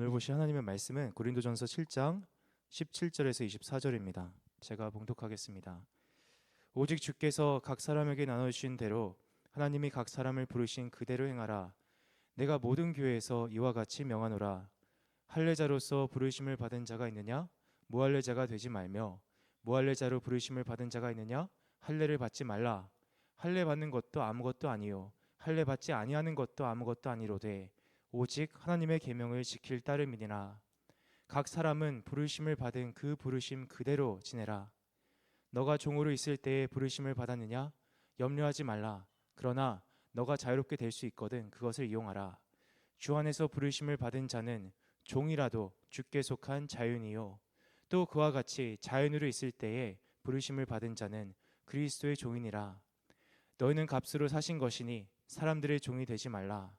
오늘 보실 하나님의 말씀은 고린도전서 7장 17절에서 24절입니다. 제가 봉독하겠습니다. 오직 주께서 각 사람에게 나눠주신 대로 하나님이 각 사람을 부르신 그대로 행하라. 내가 모든 교회에서 이와 같이 명하노라. 할례자로서 부르심을 받은 자가 있느냐? 무할례자가 되지 말며, 무할례자로 부르심을 받은 자가 있느냐? 할례를 받지 말라. 할례 받는 것도 아무것도 아니요 할례 받지 아니하는 것도 아무것도 아니로되 오직 하나님의 계명을 지킬 따름이니라. 각 사람은 부르심을 받은 그 부르심 그대로 지내라. 너가 종으로 있을 때에 부르심을 받았느냐? 염려하지 말라. 그러나 너가 자유롭게 될 수 있거든 그것을 이용하라. 주 안에서 부르심을 받은 자는 종이라도 주께 속한 자윤이요 또 그와 같이 자윤으로 있을 때에 부르심을 받은 자는 그리스도의 종이니라. 너희는 값으로 사신 것이니 사람들의 종이 되지 말라.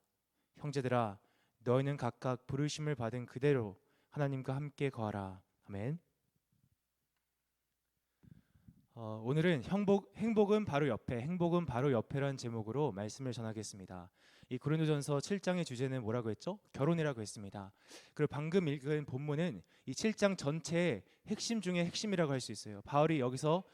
형제들아, 너희는 각각 부르심을 받은 그대로 하나님과 함께 거하라. 아멘. 오늘은 행복은 바로 옆에, 행복은 바로 옆에라는 제목으로 말씀을 전하겠습니다. 이 고린도전서 7장의 주제는 뭐라고 했죠? 결혼이라고 했습니다. 그리고 방금 읽은 본문은 이 7장 전체의 핵심 중에 핵심이라고 할 수 있어요. 바울이 여기서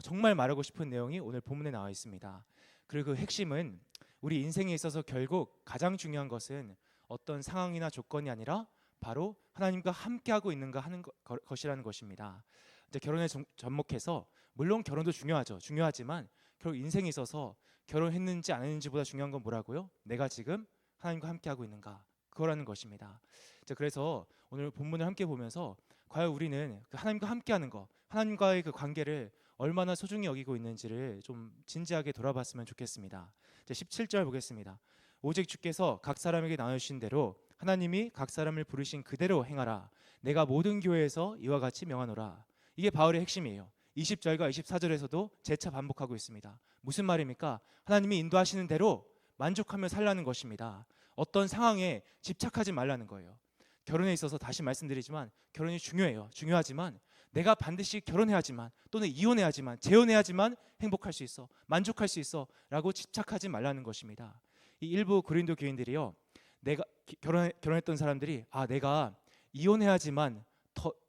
정말 말하고 싶은 내용이 오늘 본문에 나와 있습니다. 그리고 그 핵심은 우리 인생에 있어서 결국 가장 중요한 것은 어떤 상황이나 조건이 아니라 바로 하나님과 함께하고 있는가 하는 것이라는 것입니다. 이제 결혼에 접목해서 물론 결혼도 중요하지만 결국 인생에 있어서 결혼했는지 안 했는지보다 중요한 건 뭐라고요? 내가 지금 하나님과 함께하고 있는가, 그거라는 것입니다. 이제 그래서 오늘 본문을 함께 보면서 과연 우리는 그 하나님과 함께하는 거, 하나님과의 그 관계를 얼마나 소중히 여기고 있는지를 좀 진지하게 돌아봤으면 좋겠습니다. 이제 17절 보겠습니다. 오직 주께서 각 사람에게 나누신 대로 하나님이 각 사람을 부르신 그대로 행하라. 내가 모든 교회에서 이와 같이 명하노라. 이게 바울의 핵심이에요. 20절과 24절에서도 재차 반복하고 있습니다. 무슨 말입니까? 하나님이 인도하시는 대로 만족하며 살라는 것입니다. 어떤 상황에 집착하지 말라는 거예요. 결혼에 있어서 다시 말씀드리지만 결혼이 중요하지만 내가 반드시 결혼해야지만 또는 이혼해야지만 재혼해야지만 행복할 수 있어, 만족할 수 있어 라고 집착하지 말라는 것입니다. 이 일부 고린도 교인들이요, 내가 결혼했던 사람들이 내가 이혼해야지만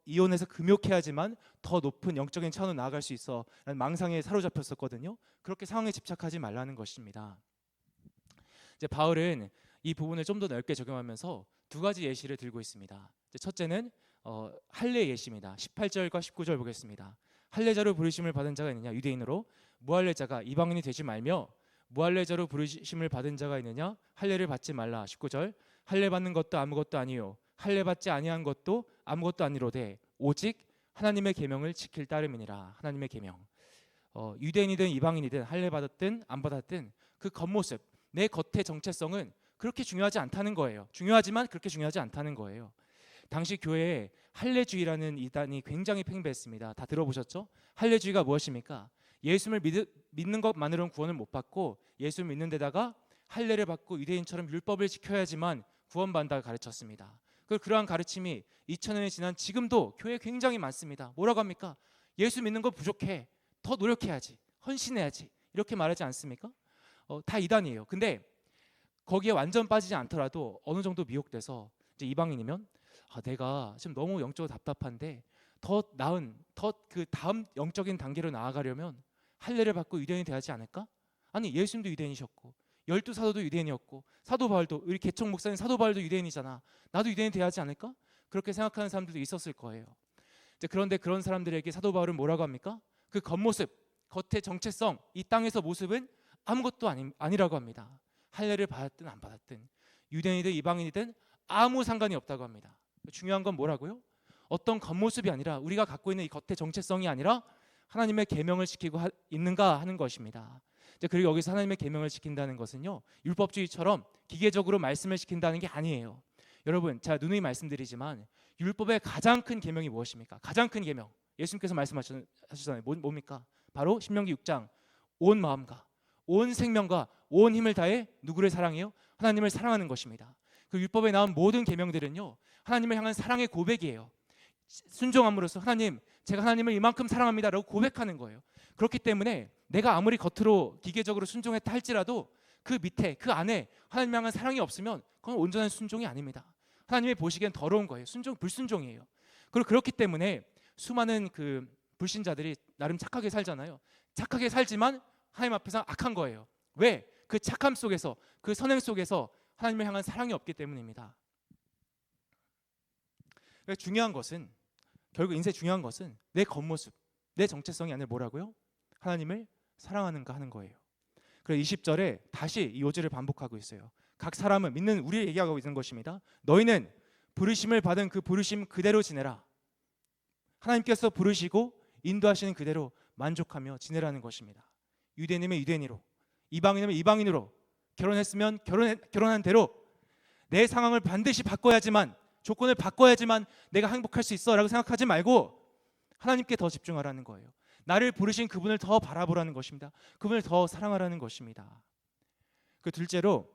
이혼해서 금욕해야지만 더 높은 영적인 차원으로 나아갈 수 있어 라는 망상에 사로잡혔었거든요. 그렇게 상황에 집착하지 말라는 것입니다. 이제 바울은 이 부분을 좀 더 넓게 적용하면서 두 가지 예시를 들고 있습니다. 첫째는 할례 예시입니다. 18절과 19절 보겠습니다. 할례자로 부르심을 받은 자가 있느냐? 유대인으로. 무할례자가 이방인이 되지 말며, 무할례자로 부르심을 받은 자가 있느냐? 할례를 받지 말라. 19절. 할례 받는 것도 아무것도 아니요 할례 받지 아니한 것도 아무것도 아니로되 오직 하나님의 계명을 지킬 따름이니라. 하나님의 계명. 유대인이든 이방인이든 할례 받았든 안 받았든 그 겉모습, 내 겉의 정체성은 그렇게 중요하지 않다는 거예요. 중요하지만 그렇게 중요하지 않다는 거예요. 당시 교회에 할례주의라는 이단이 굉장히 팽배했습니다. 다 들어보셨죠? 할례주의가 무엇입니까? 예수를 믿는 것만으로는 구원을 못 받고 예수를 믿는 데다가 할례를 받고 유대인처럼 율법을 지켜야지만 구원받는다고 가르쳤습니다. 그러한 가르침이 2000년이 지난 지금도 교회에 굉장히 많습니다. 뭐라고 합니까? 예수 믿는 거 부족해, 더 노력해야지, 헌신해야지, 이렇게 말하지 않습니까? 다 이단이에요. 근데 거기에 완전 빠지지 않더라도 어느 정도 미혹돼서 이제 이방인이면 내가 지금 너무 영적으로 답답한데 더 나은, 더 그 다음 영적인 단계로 나아가려면 할례를 받고 유대인이 돼야지 않을까? 아니, 예수님도 유대인이셨고 12사도도 유대인이었고 사도 바울도, 우리 개척 목사님 사도 바울도 유대인이잖아, 나도 유대인이 돼야 하지 않을까? 그렇게 생각하는 사람들도 있었을 거예요. 이제 그런데 그런 사람들에게 사도 바울은 뭐라고 합니까? 그 겉모습, 겉의 정체성, 이 땅에서 모습은 아무것도 아니라고 합니다. 할례를 받았든 안 받았든 유대인이든 이방인이든 아무 상관이 없다고 합니다. 중요한 건 뭐라고요? 어떤 겉모습이 아니라, 우리가 갖고 있는 이 겉의 정체성이 아니라 하나님의 계명을 지키고 있는가 하는 것입니다. 그리고 여기서 하나님의 계명을 지킨다는 것은요, 율법주의처럼 기계적으로 말씀을 지킨다는 게 아니에요. 여러분, 제가 누누이 말씀드리지만 율법의 가장 큰 계명이 무엇입니까? 가장 큰 계명, 예수님께서 말씀하셨잖아요. 뭡니까? 바로 신명기 6장, 온 마음과 온 생명과 온 힘을 다해 누구를 사랑해요? 하나님을 사랑하는 것입니다. 그 율법에 나온 모든 계명들은요, 하나님을 향한 사랑의 고백이에요. 순종함으로써 하나님, 제가 하나님을 이만큼 사랑합니다 라고 고백하는 거예요. 그렇기 때문에 내가 아무리 겉으로 기계적으로 순종했다 할지라도 그 밑에, 그 안에 하나님 향한 사랑이 없으면 그건 온전한 순종이 아닙니다. 하나님이 보시기엔 더러운 거예요. 불순종이에요. 그리고 그렇기 때문에 수많은 그 불신자들이 나름 착하게 살잖아요. 착하게 살지만 하나님 앞에서 악한 거예요. 왜? 그 착함 속에서, 그 선행 속에서 하나님을 향한 사랑이 없기 때문입니다. 중요한 것은, 결국 인생의 중요한 것은 내 겉모습, 내 정체성이 아니라 뭐라고요? 하나님을 사랑하는가 하는 거예요. 그래서 20절에 다시 이 요지를 반복하고 있어요. 각 사람은, 믿는 우리를 얘기하고 있는 것입니다. 너희는 부르심을 받은 그 부르심 그대로 지내라. 하나님께서 부르시고 인도하시는 그대로 만족하며 지내라는 것입니다. 유대인이면 유대인으로, 이방인이면 이방인으로, 결혼했으면 결혼한 대로 내 상황을 반드시 바꿔야지만, 조건을 바꿔야지만 내가 행복할 수 있어 라고 생각하지 말고 하나님께 더 집중하라는 거예요. 나를 부르신 그분을 더 바라보라는 것입니다. 그분을 더 사랑하라는 것입니다. 그 둘째로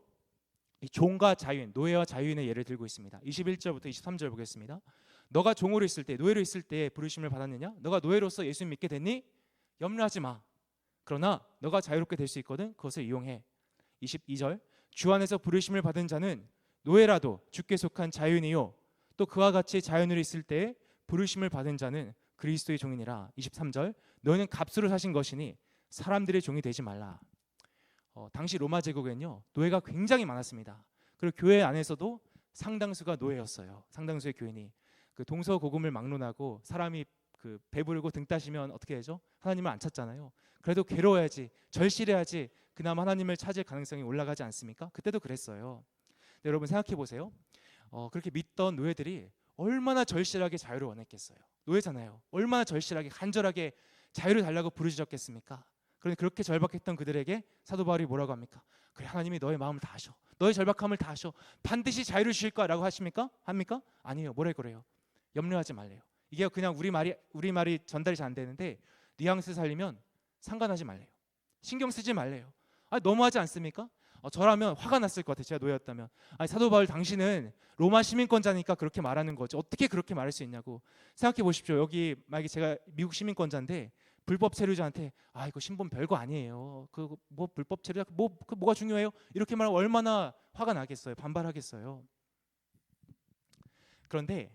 이 종과 자유인, 노예와 자유인의 예를 들고 있습니다. 21절부터 23절 보겠습니다. 너가 종으로 있을 때, 노예로 있을 때 부르심을 받았느냐? 너가 노예로서 예수 믿게 됐니? 염려하지 마. 그러나 너가 자유롭게 될 수 있거든. 그것을 이용해. 22절 주 안에서 부르심을 받은 자는 노예라도 주께 속한 자유인이요 또 그와 같이 자유인으로 있을 때 부르심을 받은 자는 그리스도의 종이니라. 23절 너희는 값으로 사신 것이니 사람들의 종이 되지 말라. 당시 로마 제국에는요 노예가 굉장히 많았습니다. 그리고 교회 안에서도 상당수가 노예였어요. 상당수의 교인이 그 동서고금을 막론하고 사람이 그 배부르고 등 따시면 어떻게 하죠? 하나님을 안 찾잖아요. 그래도 괴로워야지, 절실해야지 그나마 하나님을 찾을 가능성이 올라가지 않습니까? 그때도 그랬어요. 근데 여러분 생각해 보세요. 그렇게 믿던 노예들이 얼마나 절실하게 자유를 원했겠어요. 노예잖아요. 얼마나 절실하게 간절하게 자유를 달라고 부르짖었겠습니까? 그런데 그렇게 절박했던 그들에게 사도 바울이 뭐라고 합니까? 그래, 하나님이 너의 마음을 다 아셔, 너의 절박함을 다 아셔, 반드시 자유를 주실 거라고 하십니까? 합니까? 아니에요. 뭐라 그래요? 염려하지 말래요. 이게 그냥 우리말이 전달이 잘 안 되는데 뉘앙스 살리면 상관하지 말래요. 신경 쓰지 말래요. 너무하지 않습니까? 저라면 화가 났을 것 같아요. 제가 노예였다면. 사도 바울 당신은 로마 시민권자니까 그렇게 말하는 거죠. 어떻게 그렇게 말할 수 있냐고. 생각해 보십시오. 여기 만약에 제가 미국 시민권자인데 불법 체류자한테 이거 신분 별거 아니에요. 그 뭐 불법 체류자 뭐가 중요해요? 이렇게 말하면 얼마나 화가 나겠어요. 반발하겠어요. 그런데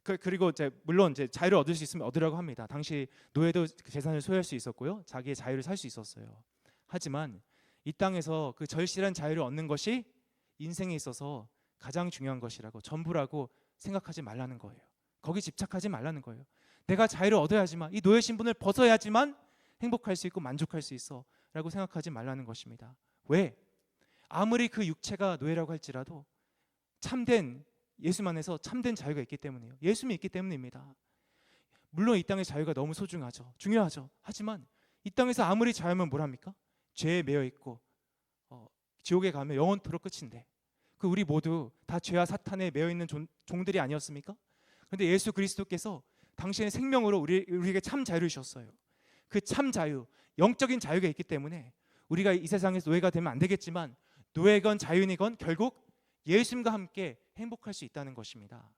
그리고 물론 자유를 얻을 수 있으면 얻으라고 합니다. 당시 노예도 재산을 소유할 수 있었고요, 자기의 자유를 살 수 있었어요. 하지만 이 땅에서 그 절실한 자유를 얻는 것이 인생에 있어서 가장 중요한 것이라고, 전부라고 생각하지 말라는 거예요. 거기 집착하지 말라는 거예요. 내가 자유를 얻어야지만, 이 노예 신분을 벗어야지만 행복할 수 있고 만족할 수 있어 라고 생각하지 말라는 것입니다. 왜? 아무리 그 육체가 노예라고 할지라도 참된 예수 안에서 참된 자유가 있기 때문이에요. 예수님이 있기 때문입니다. 물론 이 땅의 자유가 너무 소중하죠. 중요하죠. 하지만 이 땅에서 아무리 자유면 뭐랍니까? 죄에 매여 있고 지옥에 가면 영원토록 끝인데, 그 우리 모두 다 죄와 사탄에 매여 있는 종들이 아니었습니까? 그런데 예수 그리스도께서 당신의 생명으로 우리에게 참 자유를 주셨어요. 그 참 자유, 영적인 자유가 있기 때문에 우리가 이 세상에서 노예가 되면 안 되겠지만, 노예건 자유인이건 결국 예수님과 함께 행복할 수 있다는 것입니다.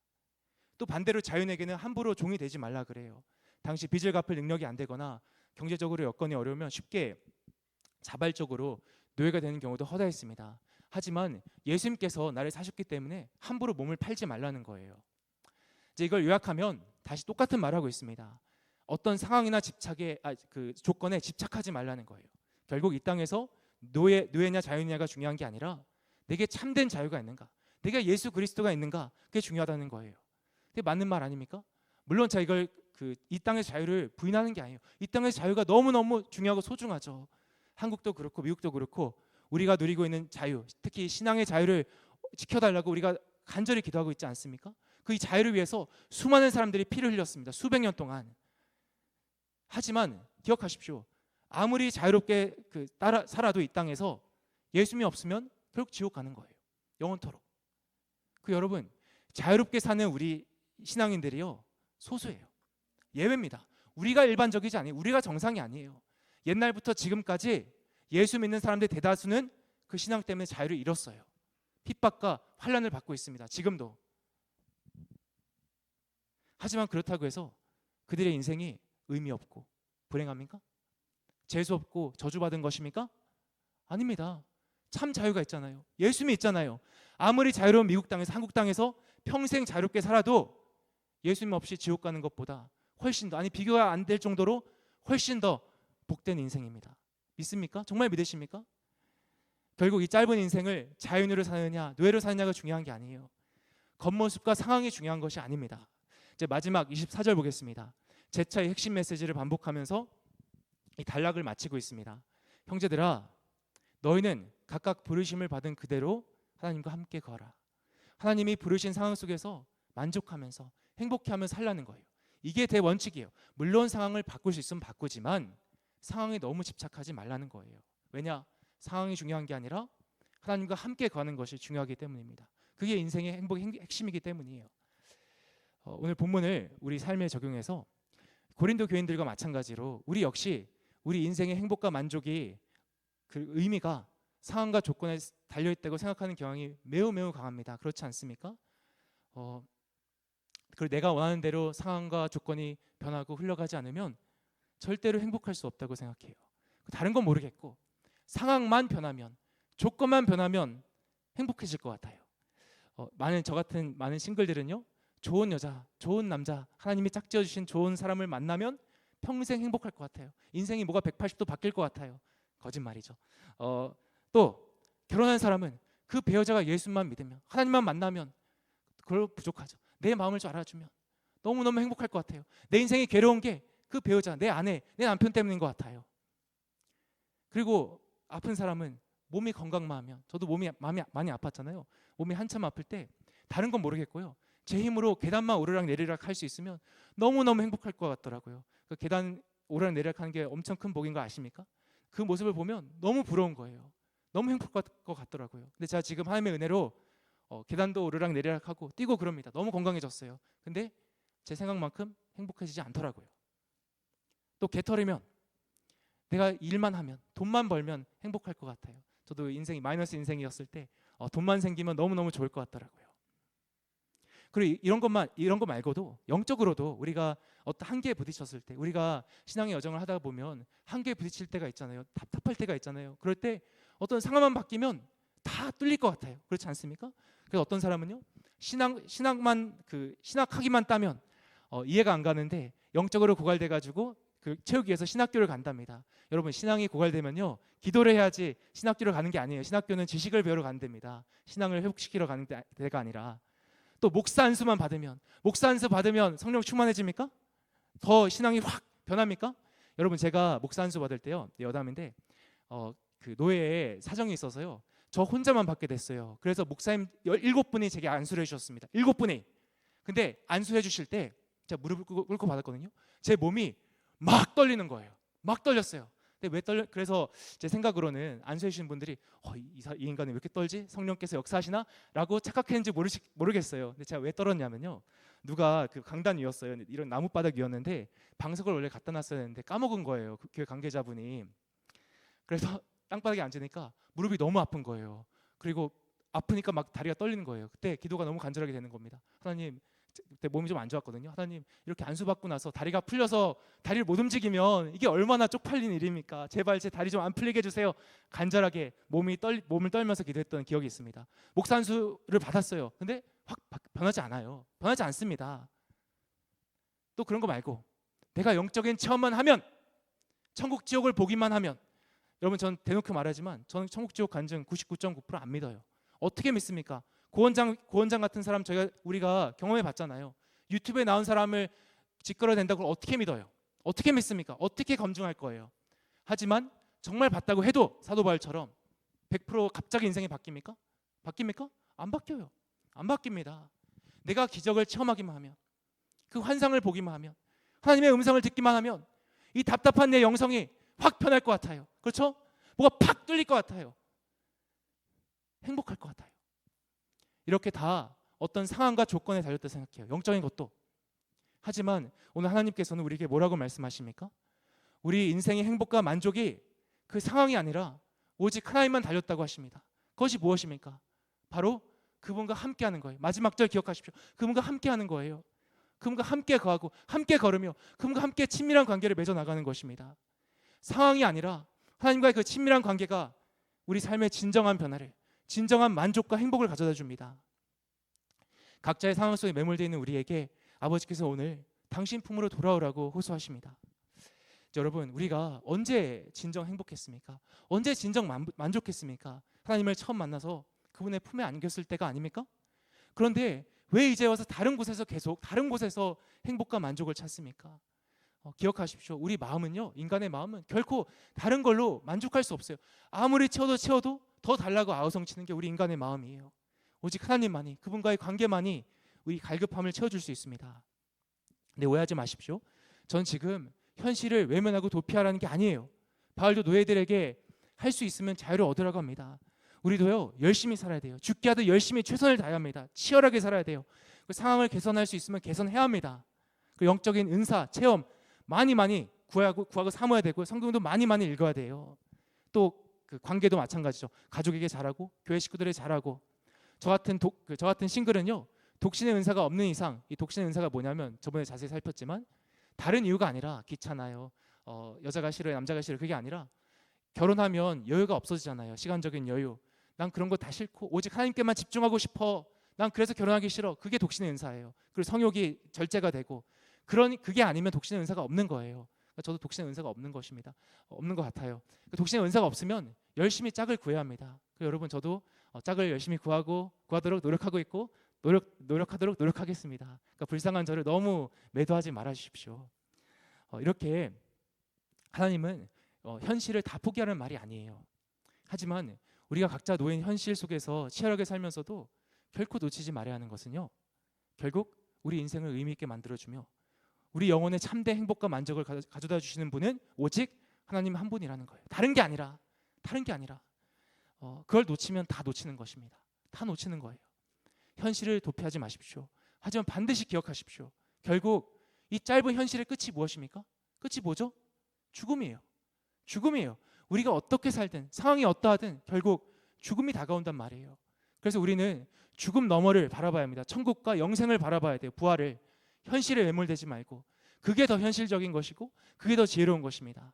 또 반대로 자유인에게는 함부로 종이 되지 말라 그래요. 당시 빚을 갚을 능력이 안 되거나 경제적으로 여건이 어려우면 쉽게 자발적으로 노예가 되는 경우도 허다했습니다. 하지만 예수님께서 나를 사셨기 때문에 함부로 몸을 팔지 말라는 거예요. 이걸 요약하면 다시 똑같은 말하고 있습니다. 어떤 상황이나 그 조건에 집착하지 말라는 거예요. 결국 이 땅에서 노예냐 자유냐가 중요한 게 아니라 내게 참된 자유가 있는가, 내가 예수 그리스도가 있는가, 그게 중요하다는 거예요. 그게 맞는 말 아닙니까? 물론 제가 이걸 이 땅의 자유를 부인하는 게 아니에요. 이 땅의 자유가 너무너무 중요하고 소중하죠. 한국도 그렇고 미국도 그렇고 우리가 누리고 있는 자유, 특히 신앙의 자유를 지켜달라고 우리가 간절히 기도하고 있지 않습니까? 그 이 자유를 위해서 수많은 사람들이 피를 흘렸습니다. 수백 년 동안. 하지만 기억하십시오. 아무리 자유롭게 살아도 이 땅에서 예수님이 없으면 결국 지옥 가는 거예요. 영원토록. 여러분, 자유롭게 사는 우리 신앙인들이요 소수예요. 예외입니다. 우리가 일반적이지 아니에요. 우리가 정상이 아니에요. 옛날부터 지금까지 예수 믿는 사람들 대다수는 그 신앙 때문에 자유를 잃었어요. 핍박과 환난을 받고 있습니다. 지금도. 하지만 그렇다고 해서 그들의 인생이 의미 없고 불행합니까? 재수 없고 저주받은 것입니까? 아닙니다. 참 자유가 있잖아요. 예수님이 있잖아요. 아무리 자유로운 미국 땅에서 한국 땅에서 평생 자유롭게 살아도 예수님 없이 지옥 가는 것보다 훨씬 더, 아니 비교가 안 될 정도로 훨씬 더 복된 인생입니다. 믿습니까? 정말 믿으십니까? 결국 이 짧은 인생을 자유인으로 사느냐 노예로 사느냐가 중요한 게 아니에요. 겉모습과 상황이 중요한 것이 아닙니다. 이제 마지막 24절 보겠습니다. 제차의 핵심 메시지를 반복하면서 이 단락을 마치고 있습니다. 형제들아, 너희는 각각 부르심을 받은 그대로 하나님과 함께 거라. 하나님이 부르신 상황 속에서 만족하면서 행복해하며 살라는 거예요. 이게 대원칙이에요. 물론 상황을 바꿀 수 있으면 바꾸지만 상황에 너무 집착하지 말라는 거예요. 왜냐? 상황이 중요한 게 아니라 하나님과 함께 가는 것이 중요하기 때문입니다. 그게 인생의 행복의 핵심이기 때문이에요. 오늘 본문을 우리 삶에 적용해서 고린도 교인들과 마찬가지로 우리 역시 우리 인생의 행복과 만족이 그 의미가 상황과 조건에 달려있다고 생각하는 경향이 매우 매우 강합니다. 그렇지 않습니까? 그리고 내가 원하는 대로 상황과 조건이 변하고 흘러가지 않으면 절대로 행복할 수 없다고 생각해요. 다른 건 모르겠고 상황만 변하면, 조건만 변하면 행복해질 것 같아요. 저 같은 많은 싱글들은요, 좋은 여자, 좋은 남자, 하나님이 짝지어 주신 좋은 사람을 만나면 평생 행복할 것 같아요. 인생이 뭐가 180도 바뀔 것 같아요. 거짓말이죠. 또 결혼한 사람은 그 배우자가 예수만 믿으면, 하나님만 만나면 그걸 부족하죠. 내 마음을 좀 알아주면 너무너무 행복할 것 같아요. 내 인생이 괴로운 게 그 배우자, 내 아내, 내 남편 때문인 것 같아요. 그리고 아픈 사람은 몸이 건강만 하면, 저도 몸이 많이 아팠잖아요. 몸이 한참 아플 때 다른 건 모르겠고요, 제 힘으로 계단만 오르락 내리락 할 수 있으면 너무너무 행복할 것 같더라고요. 그 계단 오르락 내리락 하는 게 엄청 큰 복인 거 아십니까? 그 모습을 보면 너무 부러운 거예요. 너무 행복할 것 같더라고요. 근데 제가 지금 하나님의 은혜로 계단도 오르락 내리락 하고 뛰고 그럽니다. 너무 건강해졌어요. 근데 제 생각만큼 행복해지지 않더라고요. 또 개털이면 내가 일만 하면, 돈만 벌면 행복할 것 같아요. 저도 인생이 마이너스 인생이었을 때 돈만 생기면 너무너무 좋을 것 같더라고요. 그리고 이런 거 말고도 영적으로도 우리가 어떤 한계에 부딪혔을 때, 우리가 신앙의 여정을 하다 보면 한계에 부딪힐 때가 있잖아요. 답답할 때가 있잖아요. 그럴 때 어떤 상황만 바뀌면 다 뚫릴 것 같아요. 그렇지 않습니까? 그래서 어떤 사람은요, 신학하기만 따면 이해가 안 가는데 영적으로 고갈돼 가지고 그 채우기 위해서 신학교를 간답니다. 여러분, 신앙이 고갈되면요, 기도를 해야지 신학교를 가는 게 아니에요. 신학교는 지식을 배우러 가는 데입니다. 신앙을 회복시키러 가는 데가 아니라. 또 목사 안수만 받으면, 목사 안수 받으면 성령 충만해집니까? 더 신앙이 확 변합니까? 여러분, 제가 목사 안수 받을 때요, 여담인데 그 노예에 사정이 있어서요, 저 혼자만 받게 됐어요. 그래서 목사님 17분이 제게 안수를 해주셨습니다. 7분이. 근데 안수해 주실 때 제가 무릎을 꿇고 받았거든요. 제 몸이 막 떨리는 거예요. 막 떨렸어요. 근데 왜 떨려? 그래서 제 생각으로는 안수해 주신 분들이 이 인간은 왜 이렇게 떨지? 성령께서 역사하시나? 라고 착각했는지 모르겠어요. 근데 제가 왜 떨었냐면요, 누가 그 강단 위였어요. 이런 나무바닥 위였는데 방석을 원래 갖다 놨어야 했는데 까먹은 거예요, 그 교회 관계자분이. 그래서 땅바닥에 앉으니까 무릎이 너무 아픈 거예요. 그리고 아프니까 막 다리가 떨리는 거예요. 그때 기도가 너무 간절하게 되는 겁니다. 하나님, 그때 몸이 좀 안 좋았거든요. 하나님, 이렇게 안수받고 나서 다리가 풀려서 다리를 못 움직이면 이게 얼마나 쪽팔린 일입니까? 제발 제 다리 좀 안 풀리게 해주세요. 간절하게 몸을 떨면서 기도했던 기억이 있습니다. 목사 안수를 받았어요. 근데 확 변하지 않아요. 변하지 않습니다. 또 그런 거 말고 내가 영적인 체험만 하면, 천국 지옥을 보기만 하면, 여러분, 전 대놓고 말하지만 저는 천국 지옥 간증 99.9% 안 믿어요. 어떻게 믿습니까? 고원장 같은 사람 우리가 경험해 봤잖아요. 유튜브에 나온 사람을 짓걸어낸다고 어떻게 믿어요? 어떻게 믿습니까? 어떻게 검증할 거예요? 하지만 정말 봤다고 해도 사도 바울처럼 100% 갑자기 인생이 바뀝니까? 바뀝니까? 안 바뀌어요. 안 바뀝니다. 내가 기적을 체험하기만 하면, 그 환상을 보기만 하면, 하나님의 음성을 듣기만 하면 이 답답한 내 영성이 확 변할 것 같아요. 그렇죠? 뭐가 팍 뚫릴 것 같아요. 행복할 것 같아요. 이렇게 다 어떤 상황과 조건에 달렸다 생각해요. 영적인 것도. 하지만 오늘 하나님께서는 우리에게 뭐라고 말씀하십니까? 우리 인생의 행복과 만족이 그 상황이 아니라 오직 하나님만 달렸다고 하십니다. 그것이 무엇입니까? 바로 그분과 함께하는 거예요. 마지막 절 기억하십시오. 그분과 함께하는 거예요. 그분과 함께 거하고 함께 걸으며 그분과 함께 친밀한 관계를 맺어 나가는 것입니다. 상황이 아니라 하나님과의 그 친밀한 관계가 우리 삶의 진정한 변화를, 진정한 만족과 행복을 가져다 줍니다. 각자의 상황 속에 매몰되어 있는 우리에게 아버지께서 오늘 당신 품으로 돌아오라고 호소하십니다. 여러분, 우리가 언제 진정 행복했습니까? 언제 진정 만족했습니까? 하나님을 처음 만나서 그분의 품에 안겼을 때가 아닙니까? 그런데 왜 이제 와서 다른 곳에서 계속 다른 곳에서 행복과 만족을 찾습니까? 기억하십시오. 우리 마음은요, 인간의 마음은 결코 다른 걸로 만족할 수 없어요. 아무리 채워도 더 달라고 아우성치는 게 우리 인간의 마음이에요. 오직 하나님만이, 그분과의 관계만이 우리 갈급함을 채워줄 수 있습니다. 근데 오해하지 마십시오. 전 지금 현실을 외면하고 도피하라는 게 아니에요. 바울도 노예들에게 할 수 있으면 자유를 얻으라고 합니다. 우리도요, 열심히 살아야 돼요. 죽게 하듯 열심히 최선을 다해야 합니다. 치열하게 살아야 돼요. 그 상황을 개선할 수 있으면 개선해야 합니다. 그 영적인 은사, 체험 많이 구하고 사모해야 되고, 성경도 많이 읽어야 돼요. 또 그 관계도 마찬가지죠. 가족에게 잘하고, 교회 식구들에게 잘하고. 저 같은 싱글은요, 독신의 은사가 없는 이상, 이 독신의 은사가 뭐냐면 저번에 자세히 살폈지만 다른 이유가 아니라 귀찮아요. 여자가 싫어요, 남자가 싫어요. 그게 아니라 결혼하면 여유가 없어지잖아요. 시간적인 여유. 난 그런 거 다 싫고 오직 하나님께만 집중하고 싶어. 난 그래서 결혼하기 싫어. 그게 독신의 은사예요. 그리고 성욕이 절제가 되고, 그게 아니면 독신의 은사가 없는 거예요. 그러니까 저도 독신의 은사가 없는 것입니다. 없는 것 같아요. 독신의 은사가 없으면 열심히 짝을 구해야 합니다. 여러분, 저도 짝을 열심히 구하도록 노력하고 있고, 노력하도록 노력하겠습니다. 그러니까 불쌍한 저를 너무 매도하지 말아 주십시오. 이렇게 하나님은 현실을 다 포기하는 말이 아니에요. 하지만 우리가 각자 놓인 현실 속에서 치열하게 살면서도 결코 놓치지 말아야 하는 것은요, 결국 우리 인생을 의미 있게 만들어주며 우리 영혼의 참된 행복과 만족을 가져다 주시는 분은 오직 하나님 한 분이라는 거예요. 다른 게 아니라 그걸 놓치면 다 놓치는 것입니다. 다 놓치는 거예요. 현실을 도피하지 마십시오. 하지만 반드시 기억하십시오. 결국 이 짧은 현실의 끝이 무엇입니까? 끝이 뭐죠? 죽음이에요. 우리가 어떻게 살든 상황이 어떠하든 결국 죽음이 다가온단 말이에요. 그래서 우리는 죽음 너머를 바라봐야 합니다. 천국과 영생을 바라봐야 돼요. 부활을. 현실에 매몰되지 말고. 그게 더 현실적인 것이고 그게 더 지혜로운 것입니다.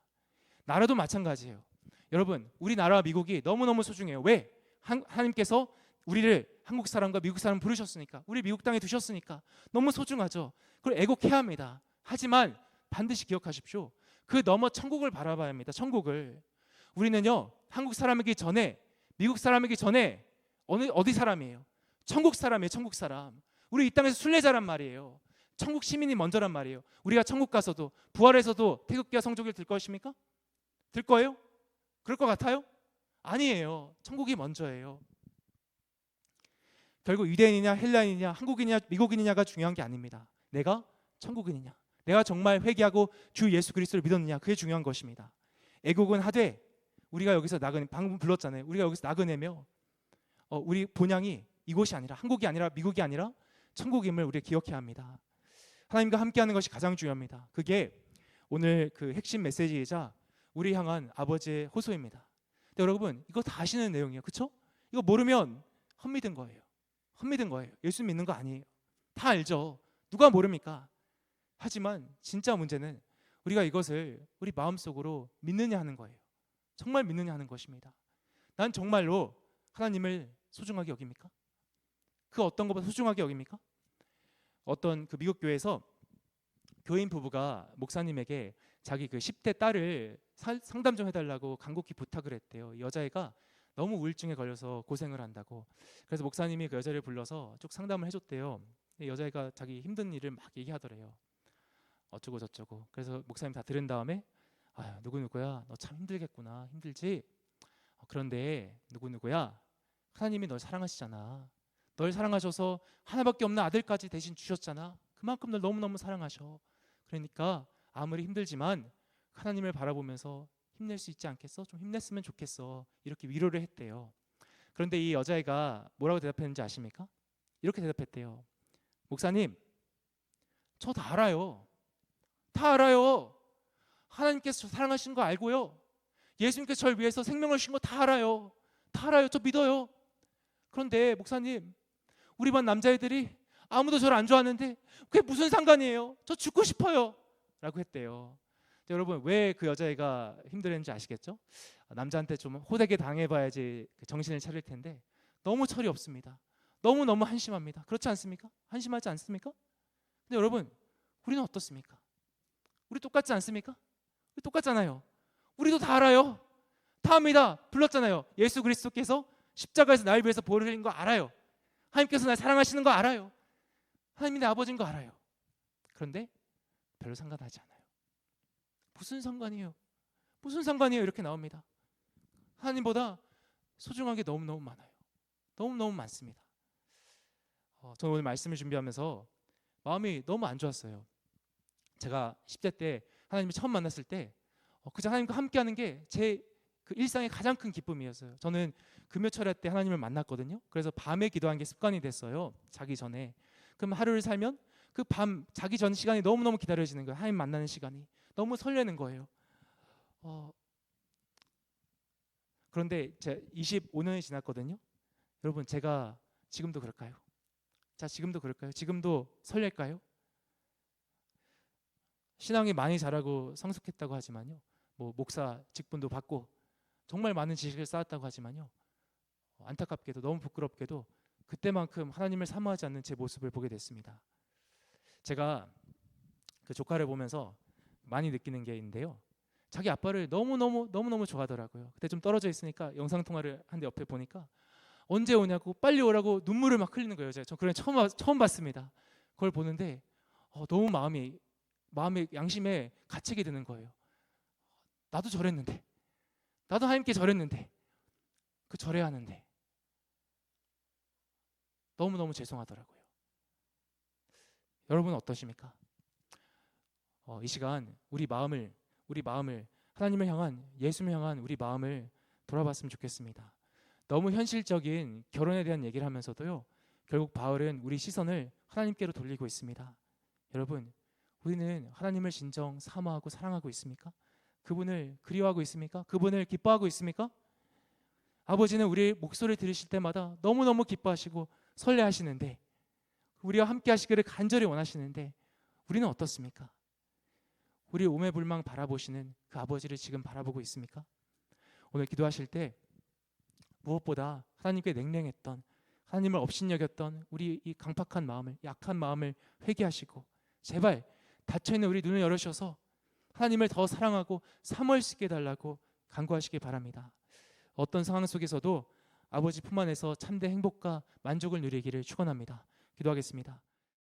나라도 마찬가지예요. 여러분, 우리나라와 미국이 너무너무 소중해요. 왜? 하나님께서 우리를 한국 사람과 미국 사람 부르셨으니까, 우리 미국 땅에 두셨으니까 너무 소중하죠. 그걸 애곡해야 합니다. 하지만 반드시 기억하십시오. 그 너머 천국을 바라봐야 합니다. 천국을. 우리는요, 한국 사람이기 전에, 미국 사람이기 전에 어디 사람이에요? 천국 사람이에요. 천국 사람. 우리 이 땅에서 순례자란 말이에요. 천국 시민이 먼저란 말이에요. 우리가 천국 가서도, 부활해서도 태극기와 성조기를 들 것입니까? 들 거예요? 그럴 것 같아요? 아니에요. 천국이 먼저예요. 결국 유대인이냐 헬라인이냐 한국인이냐 미국인이냐가 중요한 게 아닙니다. 내가 천국인이냐, 내가 정말 회개하고 주 예수 그리스도를 믿었느냐, 그게 중요한 것입니다. 애국은 하되 우리가 여기서 방금 불렀잖아요. 우리가 여기서 나그네며 우리 본향이 이곳이 아니라, 한국이 아니라 미국이 아니라 천국임을 우리가 기억해야 합니다. 하나님과 함께하는 것이 가장 중요합니다. 그게 오늘 그 핵심 메시지이자 우리 향한 아버지의 호소입니다. 근데 여러분, 이거 다 아시는 내용이에요. 그렇죠? 이거 모르면 헛믿은 거예요. 예수 믿는 거 아니에요. 다 알죠. 누가 모릅니까? 하지만 진짜 문제는 우리가 이것을 우리 마음속으로 믿느냐 하는 거예요. 정말 믿느냐 하는 것입니다. 난 정말로 하나님을 소중하게 여깁니까? 그 어떤 것보다 소중하게 여깁니까? 어떤 그 미국 교회에서 교인 부부가 목사님에게 자기 그 10대 딸을 상담 좀 해달라고 간곡히 부탁을 했대요. 여자애가 너무 우울증에 걸려서 고생을 한다고. 그래서 목사님이 그 여자를 불러서 쭉 상담을 해줬대요. 여자애가 자기 힘든 일을 막 얘기하더래요. 어쩌고 저쩌고. 그래서 목사님 다 들은 다음에 누구야, 너 참 힘들겠구나. 힘들지? 그런데 누구야, 하나님이 널 사랑하시잖아. 널 사랑하셔서 하나밖에 없는 아들까지 대신 주셨잖아. 그만큼 널 너무너무 사랑하셔. 그러니까 아무리 힘들지만 하나님을 바라보면서 힘낼 수 있지 않겠어? 좀 힘냈으면 좋겠어. 이렇게 위로를 했대요. 그런데 이 여자애가 뭐라고 대답했는지 아십니까? 이렇게 대답했대요. 목사님, 저 다 알아요. 하나님께서 사랑하시는 거 알고요. 예수님께서 저를 위해서 생명을 주신 거 다 알아요. 저 믿어요. 그런데 목사님, 우리 반 남자애들이 아무도 저를 안 좋아하는데 그게 무슨 상관이에요? 저 죽고 싶어요. 라고 했대요. 여러분, 왜 그 여자애가 힘들었는지 아시겠죠? 남자한테 좀 호되게 당해봐야지 정신을 차릴 텐데 너무 철이 없습니다. 너무너무 한심합니다. 그렇지 않습니까? 한심하지 않습니까? 근데 여러분, 우리는 어떻습니까? 우리 똑같지 않습니까? 우리 똑같잖아요. 우리도 다 알아요. 다 압니다. 불렀잖아요. 예수 그리스도께서 십자가에서 나를 위해서 보혈을 흘린 거 알아요. 하나님께서 날 사랑하시는 거 알아요. 하나님이 내 아버지인 거 알아요. 그런데 별로 상관하지 않아요. 무슨 상관이에요? 무슨 상관이에요? 이렇게 나옵니다. 하나님보다 소중한 게 너무너무 많아요. 너무너무 많습니다. 저는 오늘 말씀을 준비하면서 마음이 너무 안 좋았어요. 제가 10대 때 하나님을 처음 만났을 때 그저 하나님과 함께하는 게 제 그 일상의 가장 큰 기쁨이었어요. 저는 금요철야 때 하나님을 만났거든요. 그래서 밤에 기도하는 게 습관이 됐어요. 자기 전에. 그럼 하루를 살면 그 밤 자기 전 시간이 너무너무 기다려지는 거예요. 하나님 만나는 시간이 너무 설레는 거예요. 그런데 제 25년이 지났거든요. 여러분, 제가 지금도 그럴까요? 자, 지금도 그럴까요? 지금도 설렐까요? 신앙이 많이 자라고 성숙했다고 하지만요, 뭐 목사 직분도 받고 정말 많은 지식을 쌓았다고 하지만요, 안타깝게도 너무 부끄럽게도 그때만큼 하나님을 사모하지 않는 제 모습을 보게 됐습니다. 제가 그 조카를 보면서 많이 느끼는 게 있는데요, 자기 아빠를 너무너무 좋아하더라고요. 그때 좀 떨어져 있으니까 영상통화를 한데 옆에 보니까 언제 오냐고 빨리 오라고 눈물을 막 흘리는 거예요. 저 그런 처음 봤습니다. 그걸 보는데 너무 마음의 양심에 가책이 드는 거예요. 나도 저랬는데, 나도 하나님께 절했는데, 그 절해야 하는데 너무너무 죄송하더라고요. 여러분은 어떠십니까? 이 시간 우리 마음을 하나님을 향한, 예수를 향한 우리 마음을 돌아봤으면 좋겠습니다. 너무 현실적인 결혼에 대한 얘기를 하면서도요, 결국 바울은 우리 시선을 하나님께로 돌리고 있습니다. 여러분, 우리는 하나님을 진정 사모하고 사랑하고 있습니까? 그분을 그리워하고 있습니까? 그분을 기뻐하고 있습니까? 아버지는 우리의 목소리를 들으실 때마다 너무너무 기뻐하시고 설레하시는데, 우리와 함께 하시기를 간절히 원하시는데 우리는 어떻습니까? 우리 오매불망 바라보시는 그 아버지를 지금 바라보고 있습니까? 오늘 기도하실 때 무엇보다 하나님께 냉랭했던, 하나님을 업신여겼던 우리 이 강팍한 마음을, 약한 마음을 회개하시고 제발 닫혀있는 우리 눈을 열으셔서 하나님을 더 사랑하고 사모할 수 있게 해달라고 간구하시기 바랍니다. 어떤 상황 속에서도 아버지 품 안에서 참된 행복과 만족을 누리기를 축원합니다. 기도하겠습니다.